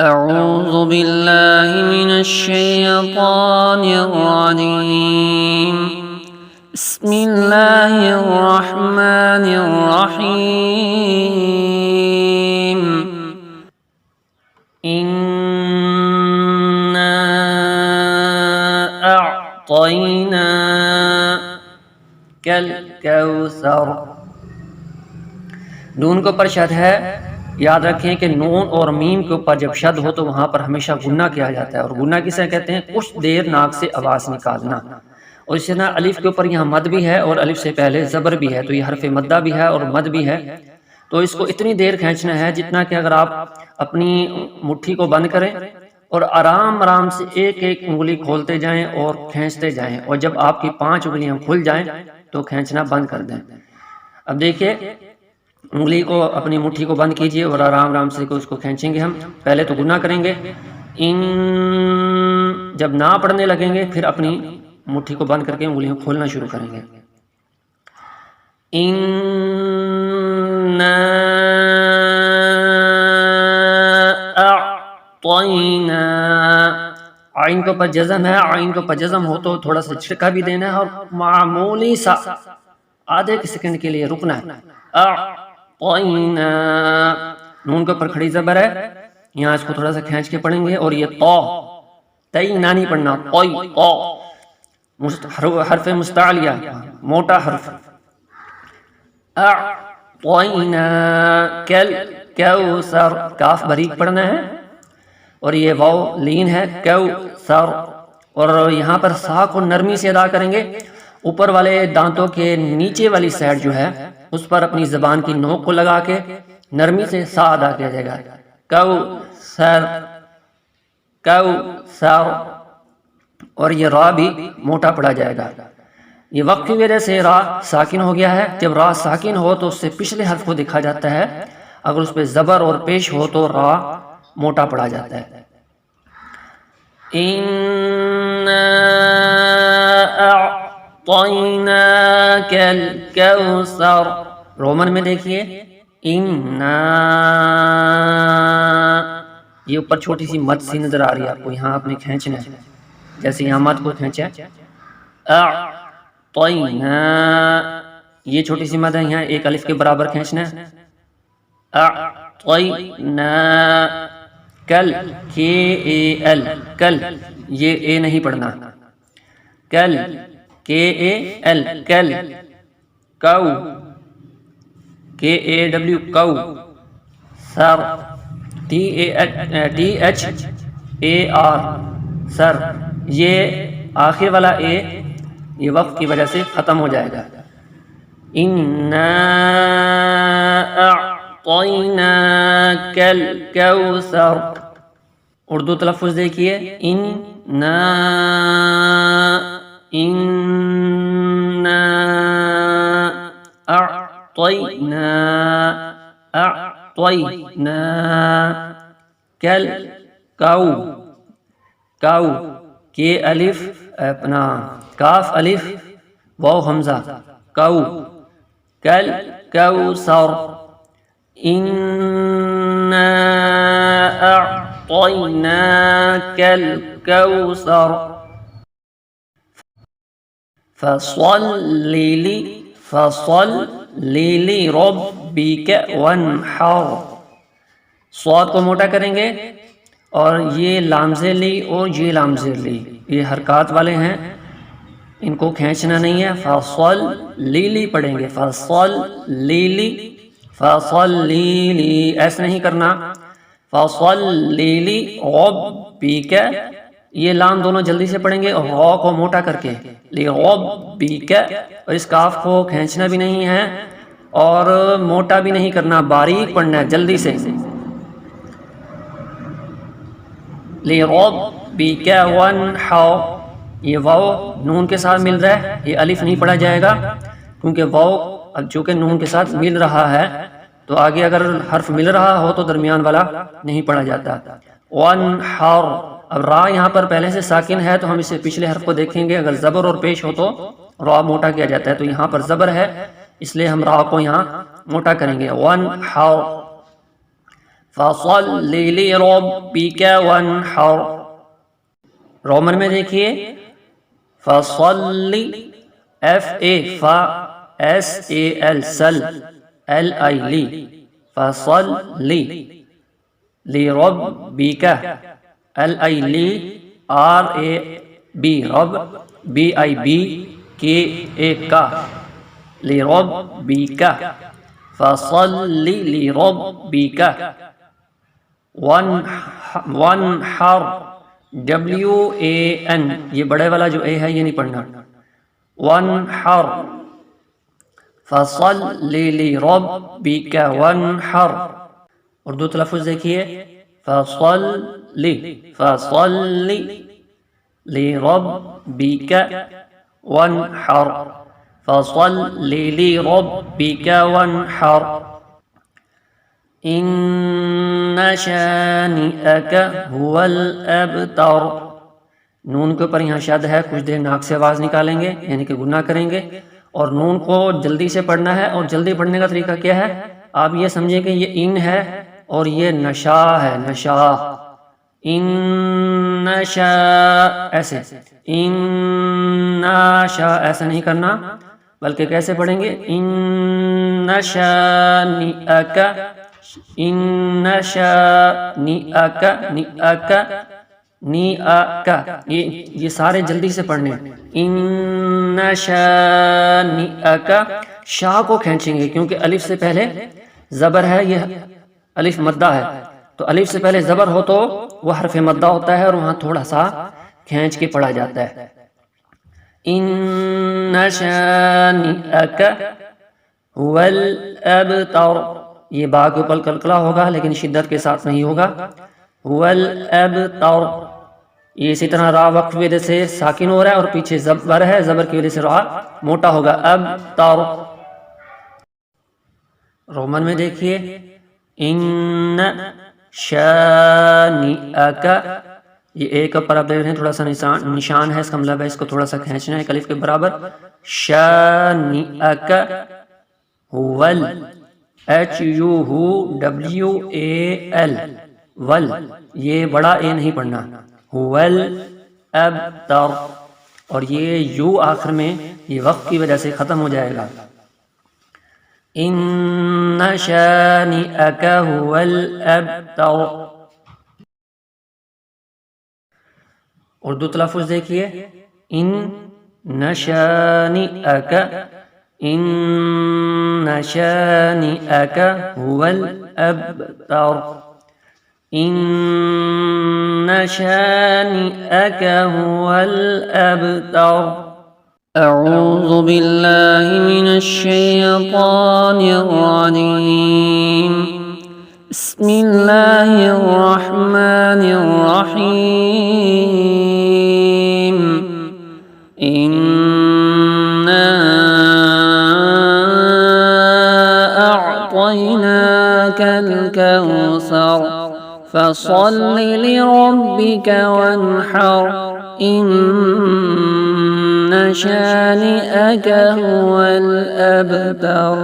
أعوذ بالله من الشيطان الرجيم بسم الله الرحمن الرحيم إنا أعطيناك الكوثر۔ نون کے اوپر شد ہے، یاد رکھیں کہ نون اور میم کے اوپر جب شد ہو تو وہاں پر ہمیشہ غنہ کیا جاتا ہے، اور غنہ کسے کہتے ہیں؟ کچھ دیر ناک سے آواز نکالنا۔ اور اسی طرح الف کے اوپر یہاں مد بھی ہے اور الف سے پہلے زبر بھی ہے، تو یہ حرف مدہ بھی ہے اور مد بھی ہے، تو اس کو اتنی دیر کھینچنا ہے جتنا کہ اگر آپ اپنی مٹھی کو بند کریں اور آرام آرام سے ایک ایک انگلی کھولتے جائیں اور کھینچتے جائیں، اور جب آپ کی 5 انگلیاں کھل جائیں تو کھینچنا بند کر دیں۔ اب دیکھیے، انگلی کو اپنی مٹھی کو بند کیجئے اور آرام آرام سے اس کو کھینچیں گے۔ ہم پہلے تو گنہ کریں گے، ان جب نہ پڑھنے لگیں گے پھر اپنی مٹھی کو بند کر کے انگلیاں کھولنا شروع کریں گے۔ اِنَّا اعطینا، عین کو پر جزم ہے، عین کو پر جزم ہو تو تھوڑا سا چھڑکا بھی دینا ہے اور معمولی سا آدھے سیکنڈ کے لیے رکنا ہے۔ اعطینا، نون کے اوپر کھڑی زبر ہے، یہاں اس کو تھوڑا سا کھینچ کے پڑھیں گے، اور یہ تو تینا نہیں پڑھنا، توئی تو حرف مستعلیہ موٹا حرف۔ اعطیناک الکوثر، کاف باریک پڑھنا ہے، اور یہ واو لین ہے، کوثر، اور یہاں پر سا کو نرمی سے ادا کریں گے۔ اوپر والے دانتوں کے نیچے والی سائڈ جو ہے اس پر اپنی زبان کی نوک کو لگا کے نرمی سے سا ادا کیا جائے گا، کوثر کوثر، اور یہ را بھی موٹا پڑا جائے گا۔ یہ وقت کی وجہ سے را ساکن ہو گیا ہے، جب را ساکن ہو تو اس سے پچھلے حرف کو دکھا جاتا ہے، اگر اس پہ زبر اور پیش ہو تو را موٹا پڑا جاتا ہے۔ اِنَّا اعطیناک الکوثر، رومن میں دیکھیے اِنَّا، یہ اوپر چھوٹی سی مد سی نظر آ رہی ہے آپ کو، یہاں آپ نے کھینچنا ہے، جیسے یہاں مد کو کھینچا، اعطینا، یہ چھوٹی سی مد ہے، یہاں ایک الف کے برابر کھینچنا ہے، اعطینا کل، کے اے ایل، کل، یہ اے نہیں پڑھنا، کل، کے اے ایل، کل، کو، کے اے ڈبلیو، کو، سر، ٹی ایچ اے آر، سر، یہ آخر والا اے یہ وقت کی وجہ سے ختم ہو جائے گا۔ اِنَّا اعطیناک الکوثر، اردو تلفظ دیکھیے، اِنَّا اعطینا کل، کو، کو، کے الف اپنا کاف الف واو حمزہ، کو، کل کوثر، اِنَّا اعطیناک الکوثر، فصل لربک وانحر، صاد کو موٹا کریں گے، اور یہ لام زیر لی اور یہ لام زیر لی یہ حرکات والے ہیں، ان کو کھینچنا نہیں ہے، فصل لیلی پڑھیں گے، فصل لیلی، فصل لیلی، ایسا نہیں کرنا، فصل لیلی ربک، یہ لام دونوں جلدی سے پڑھیں گے اور را کو موٹا کر کے، لربک، اور اس کاف کو کھینچنا بھی نہیں ہے اور موٹا بھی نہیں کرنا، باریک پڑھنا ہے جلدی سے، لربک وانحر، یہ واو نون کے ساتھ مل رہا ہے، یہ الف نہیں پڑھا جائے گا کیونکہ واو اب چونکہ نون کے ساتھ مل رہا ہے تو آگے اگر حرف مل رہا ہو تو درمیان والا نہیں پڑھا جاتا۔ وانحر، اب را یہاں پر پہلے سے ساکن ہے تو ہم اسے پچھلے حرف کو دیکھیں گے، اگر زبر اور پیش ہو تو را موٹا کیا جاتا ہے، تو یہاں پر زبر ہے اس لیے ہم را کو یہاں موٹا کریں گے، وانحر، فصل لربك وانحر. رومن میں دیکھیے فصل ایف اے فا ایس اے ایل سل ایل آئی لی فصل لربک ایل آئی لی آر اے بی رب بی آئی بی کے اے کا لربک فصل لربک وانحر WAN یہ بڑے والا جو اے ہے یہ نہیں پڑھنا. وانحر فصل لربک وانحر. اردو تلفظ دیکھیے فصل لربک وانحر فصل لربک وانحر. ان شانئک هو الابتر. نون کے اوپر یہاں شد ہے, کچھ دیر ناک سے آواز نکالیں گے یعنی کہ گنہ کریں گے, اور نون کو جلدی سے پڑھنا ہے. اور جلدی پڑھنے کا طریقہ کیا ہے, آپ یہ سمجھیں کہ یہ ان ہے اور یہ نشا ہے, نشا ان نشا ایسے, ان نشا ایسا نہیں کرنا بلکہ کیسے پڑھیں گے ان شانئک ان شانئک نیئک یہ سارے جلدی سے پڑھنے. ان شانئک شاہ کو کھینچیں گے کیونکہ الف سے پہلے زبر ہے, یہ الف مدہ ہے, تو الف سے پہلے زبر ہو تو وہ حرف مدہ ہوتا ہے اور وہاں تھوڑا سا کھینچ کے پڑھا جاتا ہے. ان شانئک هو الابتر. یہ با کے اوپر کلکلا ہوگا لیکن شدت کے ساتھ نہیں ہوگا. هو الابتر. یہ اسی طرح را وقف کی وجہ سے ساکن ہو رہا ہے اور پیچھے زبر ہے, زبر کی وجہ سے را موٹا ہوگا ابتر. رومن میں دیکھیے ان شانئک, یہ ایک پر آپ دیکھ رہے ہیں تھوڑا سا نشان ہے, اس کا مطلب ہے اس کو تھوڑا سا کھینچنا ہے الف کے برابر. شانئک ول HUWAL ول, یہ بڑا اے نہیں پڑھنا, ول ابتر, اور یہ یو آخر میں یہ وقت کی وجہ سے ختم ہو جائے گا. ان شانئک هو الابتر. اردو تلفظ دیکھیے ان شانئک ان شانئک هو الابتر. ان شانئک هو الابتر. اعوذ باللہ من الشیطان الرجیم. بسم اللہ الرحمن الرحیم. إنا أعطيناك الكوثر فصل لربك وانحر إن شانئك هو الأبتر.